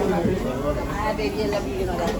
Ah, baby, I love you, you know that.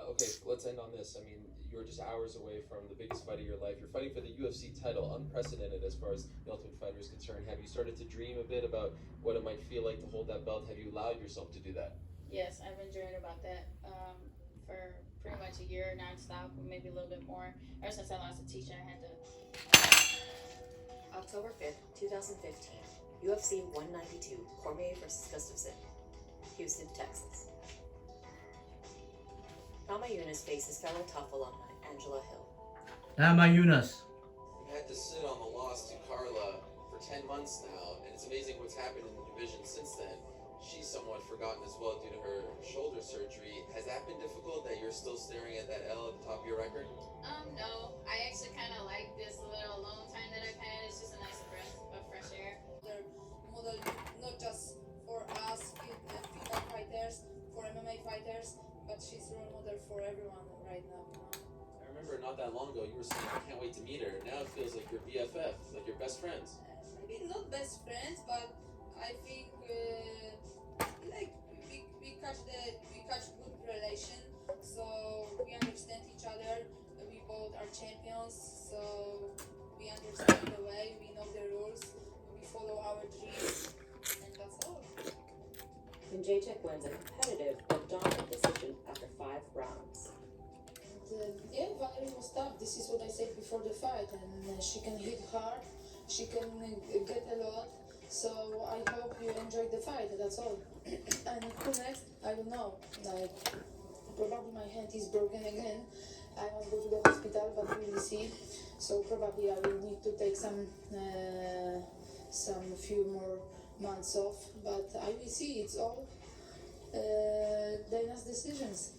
Okay, let's end on this. I mean, you're just hours away from the biggest fight of your life. You're fighting for the UFC title, unprecedented as far as the Ultimate Fighter is concerned. Have you started to dream a bit about what it might feel like to hold that belt? Have you allowed yourself to do that? Yes, I've been dreaming about that for pretty much a year nonstop, or maybe a little bit more. Ever since I lost a teacher, I had to. October 5th, 2015, UFC 192, Cormier vs. Gustafsson, Houston, Texas. Rama Yunus faces fellow Tough alumni Angela Hill. Tama Yunus. You've had to sit on the loss to Carla for 10 months now, and it's amazing what's happened in the division since then. She's somewhat forgotten as well due to her shoulder surgery. Has that been difficult that you're still staring at that L at the top of your record? No, I actually kind of like this little alone time that I've had. It's just a nice breath of fresh air. Their model, not just for us female fighters, for MMA fighters, but she's role model for everyone right now. I remember not that long ago you were saying I can't wait to meet her. Now it feels like you're BFFs, like you're best friends. Maybe not best friends, but I think like we catch good relation. So we understand each other. We both are champions, so we understand the way. We know the rules. We follow our dreams, and that's all. Jacek wins a competitive but dominant decision after 5 rounds. Yeah, Valerie was tough. This is what I said before the fight, and she can hit hard. She can get a lot. So I hope you enjoyed the fight. That's all. And who next? I don't know. Like probably my hand is broken again. I must go to the hospital, but we will see. So probably I will need to take some few more months off. But I will see. It's all Dana's decisions.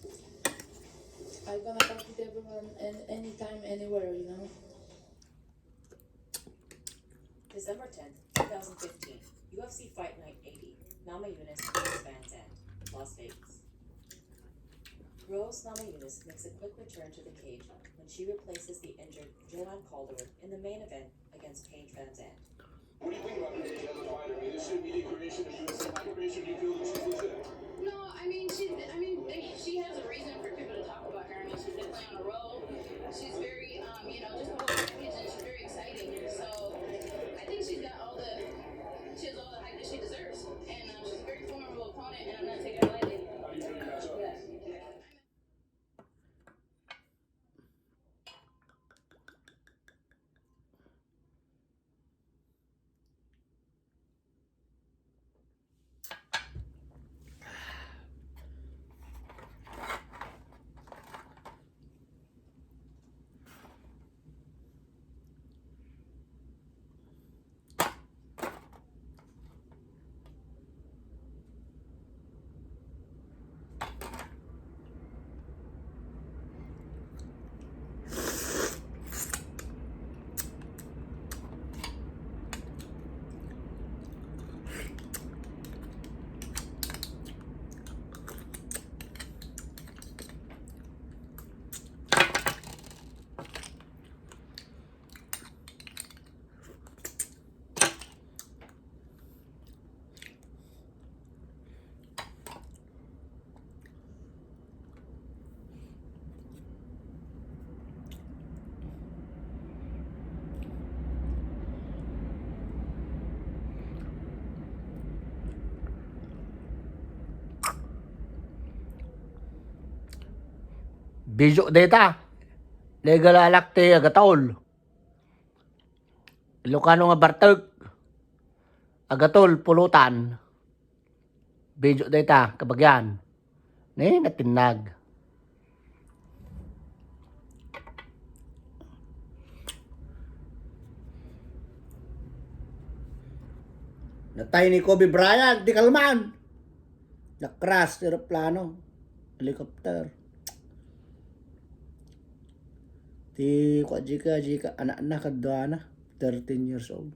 I'm gonna fight with everyone and anytime, anywhere, you know. December 10th, 2015, UFC Fight Night 80, Nama Yunus vs. Van Zandt, Las Vegas. Rose Namajunas makes a quick return to the cage when she replaces the injured Joanne Calderwood in the main event against Paige Van Zandt. What do you think about Paige as a fighter? I mean, this should be the creation of UFC fight creation. Do you feel that she's legit? No, she has a reason for people to talk about her. I mean, she's definitely on a roll. She's very, just a whole package, and she's very exciting. So I think she has all the hype that she deserves, and she's a very formidable opponent, and I'm not taking her lightly. How do you feel you match up? Bijo data. Legalalakte agatol. Ilocano nga bartag. Agatol pulutan. Bijo data kabagyan. Natinag. Natay ni Kobe Bryant di kalman. Nakras aeroplano. Helicopter. Ti kwa jika anak-anak kadwa na 13 years old.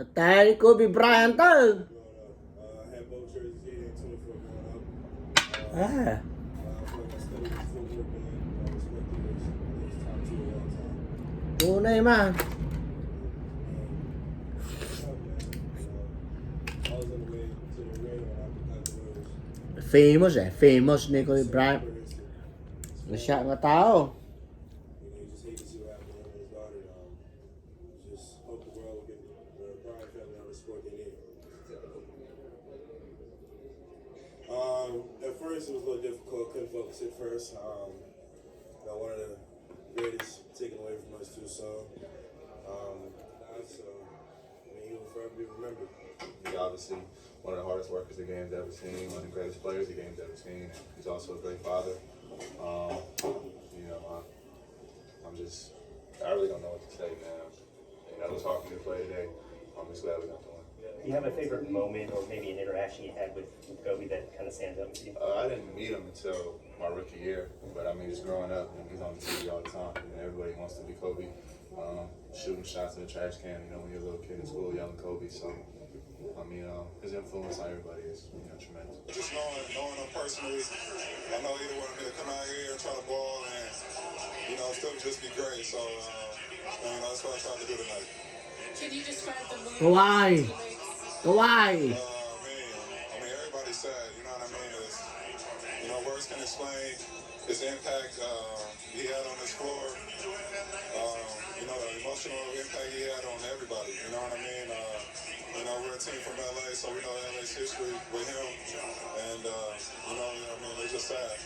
Patay Kobe Bryant to. I had both jerseys here in 24 growing up. Ah. I feel like I studied his footwork and I respected his top two of all time. Tunay man. I was on the way to the arena when I got the news. Famous famous ni Kobe Bryant. Siya nga tao. You just hate to see what happened to him and his daughter. Just hope the world will get the Bryant family on the sport they need. At first it was a little difficult, couldn't focus at first. Got one of the greatest taken away from us too soon. He will forever be remembered. He's obviously one of the hardest workers the game's ever seen, one of the greatest players the game's ever seen. He's also a great father. I really don't know what to say, man. I was talking to the play today. I'm just glad we got the win. Do you have a favorite moment or maybe an interaction you had with Kobe that kind of stands out to you? I didn't meet him until my rookie year, but I mean, just growing up, and he's on the TV all the time. Everybody wants to be Kobe, shooting shots in the trash can. When you're a little kid in school, yelling Kobe. So, I mean, his influence on everybody is tremendous. Just knowing him personally, I know he wanted me to come out here and try to ball and still just be great. So, that's what I tried to do tonight. Can you describe the mood? Kawhi. Kawhi. Everybody's sad, you know what I mean? Words can explain his impact he had on this floor. The emotional impact he had on everybody, you know what I mean? We're a team from LA, so we know LA's history with him. And, it's just sad.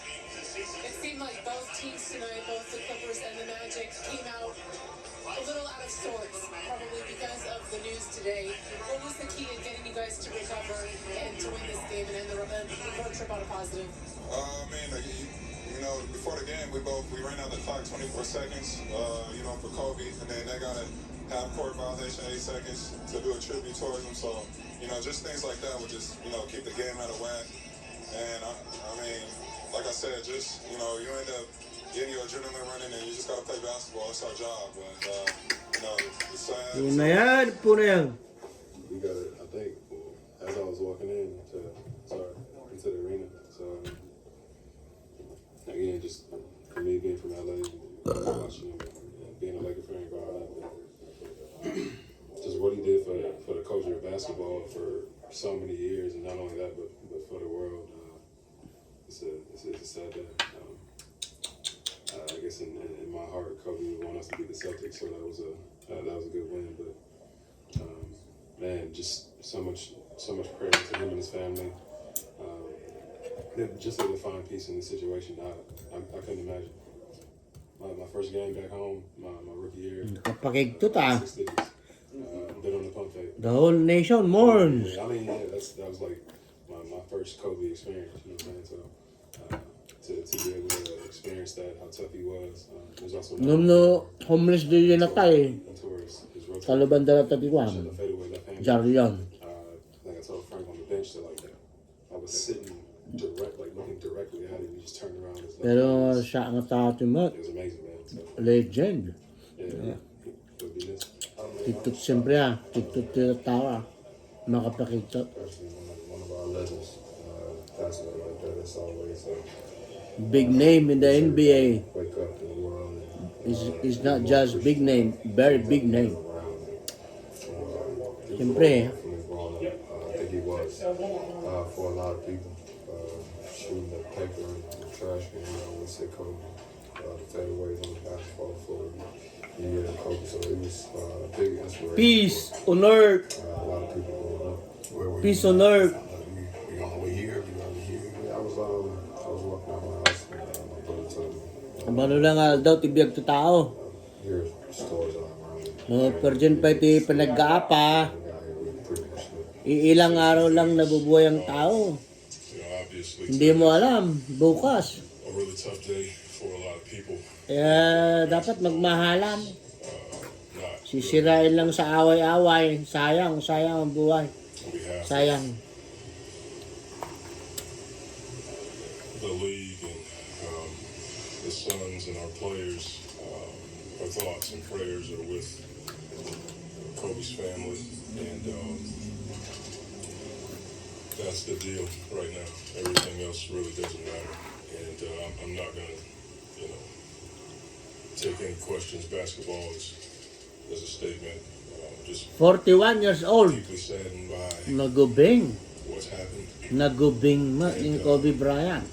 It seemed like both teams tonight, both the Clippers and the Magic, came out a little out of sorts, probably because of the news today. What was the key to getting you guys to recover and to win this game and end the road trip on a positive? Before the game, we ran out the clock 24 seconds, for Kobe, and then they got a half-court violation, 8 seconds to do a tribute towards him. So, just things like that would just, keep the game out of whack. And like I said, just you end up getting your adrenaline running, and you just gotta play basketball. It's our job, but it's sad. Yun na yan. Puro yan. We got it. I think as I was walking into the arena. So again, just for me being from LA, watching being a Laker fan growing up, just what he did for the culture of basketball for so many years, and not only that, but for the world. It's a sad day. I guess in my heart, Kobe would want us to beat the Celtics, so that was a good win. But man, just so much prayer to him and his family. Just to find peace in this situation, I couldn't imagine. My first game back home, my rookie year. Kapakigtot ah. 6 digits. Been on the pump fake. The whole nation mourns. Yeah, that was like my first Kobe experience. You know what I'm saying? So to be able to experience that, how tough he was. There's also No homeless din yun natay. towards his road. Kaluban dala tatiwam. The fadeaway left hand. Jarion. Like I told Frank on the bench, that I was sitting looking directly at him. He just turned around. Pero siya ang tatimat. It was amazing, man. So, Legend. yeah. Would be this. Tiktot siyempre ah. Tiktot yung tawa. Makapakigtot. Actually, one of our legends passing away like that. It's always Big name in the NBA. wake up in the world. Is not just big name. Very big name. Siyempre. I think he was for a lot of people. Shooting the paper and the trash can, we say Kobe. The fadeaways on the basketball floor. Yeah, Kobe. So it was a big inspiration. Peace on earth. A lot of people growing up. Where were Peace you? on earth. We on the way here. We on the way here. Yeah, I was walking out my house and my brother told me. Ano lang daw tibiyag to tao. Here stores all around. Pero dyan pa iti panag-aapa. Iilang araw lang nabubuhay ang tao. Hindi mo alam, bukas. A really tough day for a lot of people. Kaya dapat magmahalan. Sisirain lang sa away-away. Sayang ang buhay. Sayang. The league and the Suns and our players, our thoughts and prayers are with Kobe's family, and that's the deal right now. Everything else really doesn't matter, and I'm not gonna, take any questions. Basketball is a statement. Just 41 years old. deeply saddened by Nagubing. what's happened. Nagubing ma in Kobe Bryant.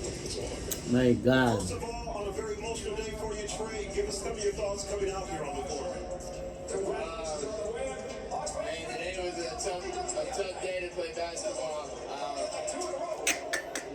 That's all I got. My God. First of all, on a very emotional day for you, Trey, give us some of your thoughts coming out here on the court. Man, today was a tough day to play basketball.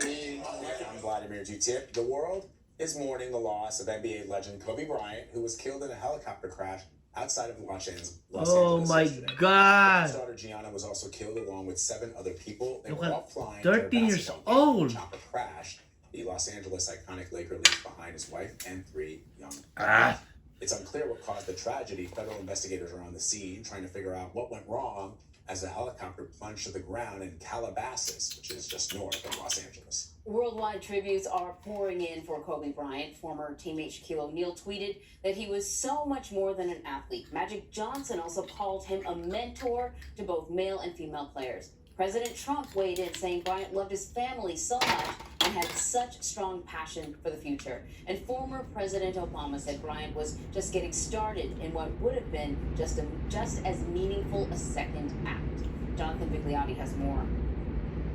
I'm Vladimir Jutip. The world is mourning the loss of NBA legend Kobe Bryant, who was killed in a helicopter crash outside of Los Angeles. Oh my yesterday. God. His daughter Gianna was also killed along with 7 other people. They Look were at all flying 13 years to a basketball game. old. The chopper crashed. The Los Angeles iconic Laker leaves behind his wife and 3 young Ah. It's unclear what caused the tragedy. Federal investigators are on the scene trying to figure out what went wrong as the helicopter plunged to the ground in Calabasas, which is just north of Los Angeles. Worldwide tributes are pouring in for Kobe Bryant. Former teammate Shaquille O'Neal tweeted that he was so much more than an athlete. Magic Johnson also called him a mentor to both male and female players. President Trump weighed in, saying Bryant loved his family so much and had such strong passion for the future. And former President Obama said Bryant was just getting started in what would have been just as meaningful a second act. Jonathan Vigliotti has more.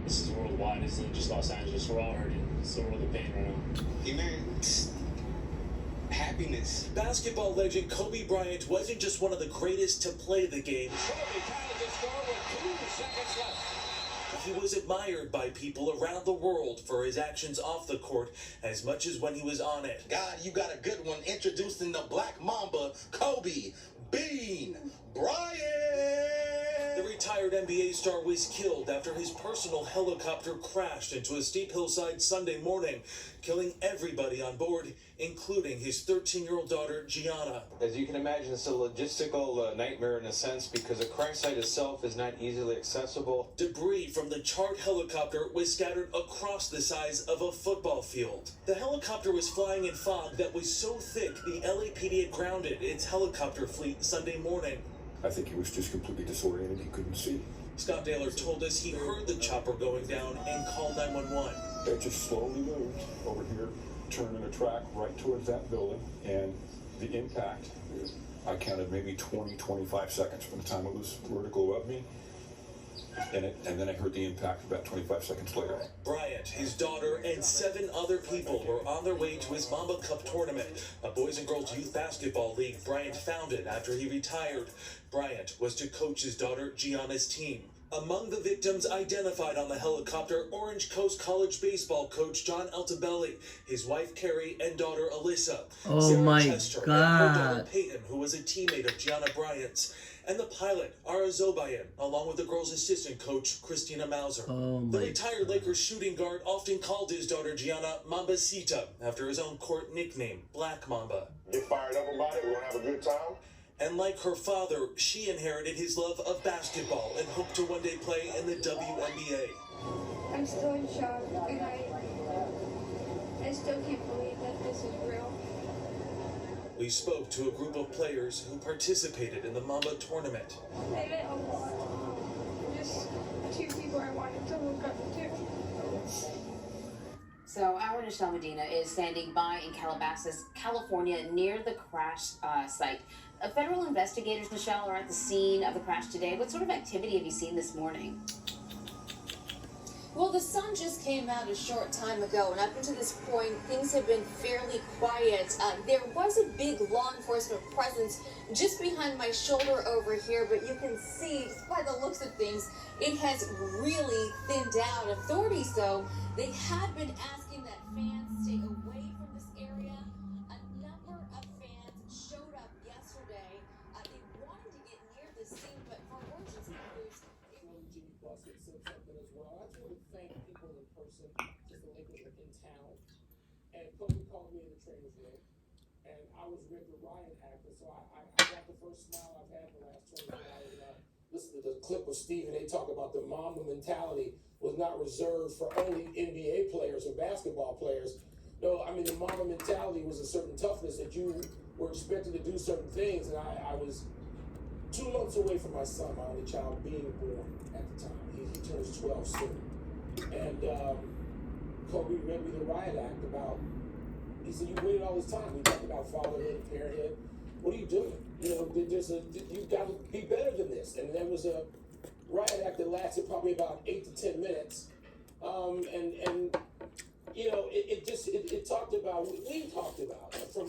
This is worldwide. This isn't just Los Angeles. We're all hurting. So we're the pain right now. Amen. Happiness. Basketball legend Kobe Bryant wasn't just one of the greatest to play the game. He was admired by people around the world for his actions off the court as much as when he was on it. God, you got a good one. Introducing the Black Mamba, Kobe Bean Bryant. The retired NBA star was killed after his personal helicopter crashed into a steep hillside Sunday morning, killing everybody on board, including his 13-year-old daughter, Gianna. As you can imagine, it's a logistical nightmare in a sense because the crash site itself is not easily accessible. Debris from the charred helicopter was scattered across the size of a football field. The helicopter was flying in fog that was so thick the LAPD had grounded its helicopter fleet Sunday morning. I think he was just completely disoriented. He couldn't see. Scott Daler told us he heard the chopper going down and called 911. It just slowly moved over here, turned in a track right towards that building, and the impact, I counted maybe 20-25 seconds from the time it was vertical above me, and then I heard the impact about 25 seconds later. Bryant, his daughter, and 7 other people were on their way to his Mamba Cup tournament, a boys and girls youth basketball league Bryant founded after he retired. Bryant was to coach his daughter Gianna's team. Among the victims identified on the helicopter, Orange Coast College baseball coach John Altobelli, his wife Carrie, and daughter Alyssa. Oh Sarah my Chester, God. and her daughter Peyton, who was a teammate of Gianna Bryant's, and the pilot, Ara Zobayan, along with the girls' assistant coach, Christina Mauser. Oh The my retired Lakers shooting guard often called his daughter Gianna Mambacita, after his own court nickname, Black Mamba. Get fired up about it. We're gonna have a good time. And like her father, she inherited his love of basketball and hoped to one day play in the WNBA. I'm still in shock, and I still can't believe that this is real. We spoke to a group of players who participated in the Mamba tournament. They meant a lot. Just 2 people I wanted to look up to. So our Nichelle Medina is standing by in Calabasas, California, near the crash site. Federal investigators, Nichelle, are at the scene of the crash today. What sort of activity have you seen this morning? Well, the sun just came out a short time ago, and up until this point, things have been fairly quiet. There was a big law enforcement presence just behind my shoulder over here, but you can see, just by the looks of things, it has really thinned out. Authorities, though, they had been asking that fans stay away from this area. A number of fans showed up yesterday. They wanted to get near the scene, but for emergency crews, as well. I just want to thank people in person, just the Lakers in town. And Kobe called me in the trainer's room, and I was with the Ryan actor, so I got the first smile I've had in the last 24 hours. And I listened to the clip with Steve, and they talk about the Mamba mentality was not reserved for only NBA players or basketball players, No, I mean, the Mamba mentality was a certain toughness that you were expected to do certain things, and I was 2 months away from my son, my only child, being born at the time. He turns 12 soon. And Kobe read me the riot act about, he said, you waited all this time. We talked about fatherhood and parenthood. What are you doing? You know, you've got to be better than this. And there was a riot act that lasted probably about 8 to 10 minutes. And you know, it talked about, we talked about, from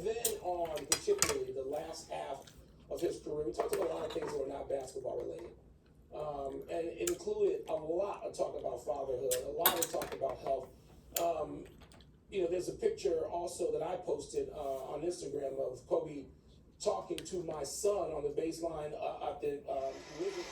then on, particularly the last half of his career, we talked about a lot of things that were not basketball related. And it included a lot of talk about fatherhood, a lot of talk about health. You know, there's a picture also that I posted on Instagram of Kobe talking to my son on the baseline at the Wizards.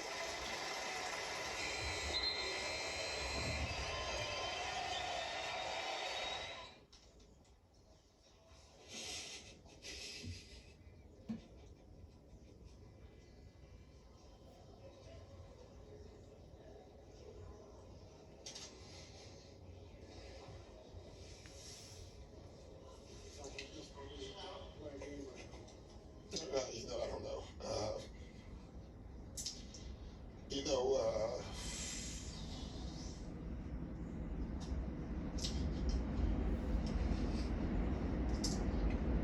You know, I don't know.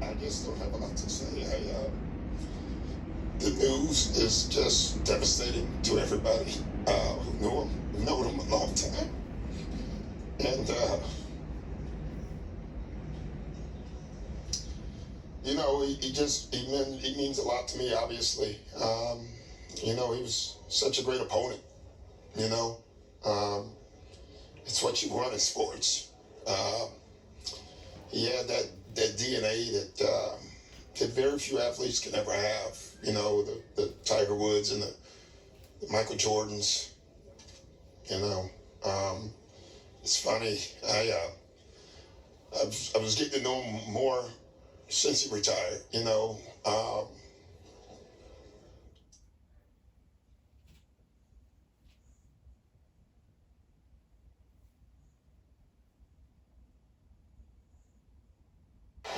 I just don't have a lot to say. The news is just devastating to everybody who knew him, who known him a long time. And, you know, he means a lot to me, obviously. You know, he was such a great opponent, you know. It's what you want in sports. He had that DNA that very few athletes can ever have. You know, the Tiger Woods and the Michael Jordans. You know, it's funny. I was getting to know him more since he retired. You know.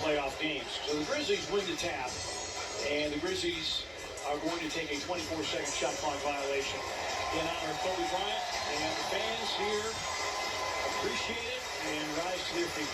Playoff games. So the Grizzlies win the tap, and the Grizzlies are going to take a 24-second shot clock violation in honor of Kobe Bryant, and the fans here appreciate it and rise to their feet.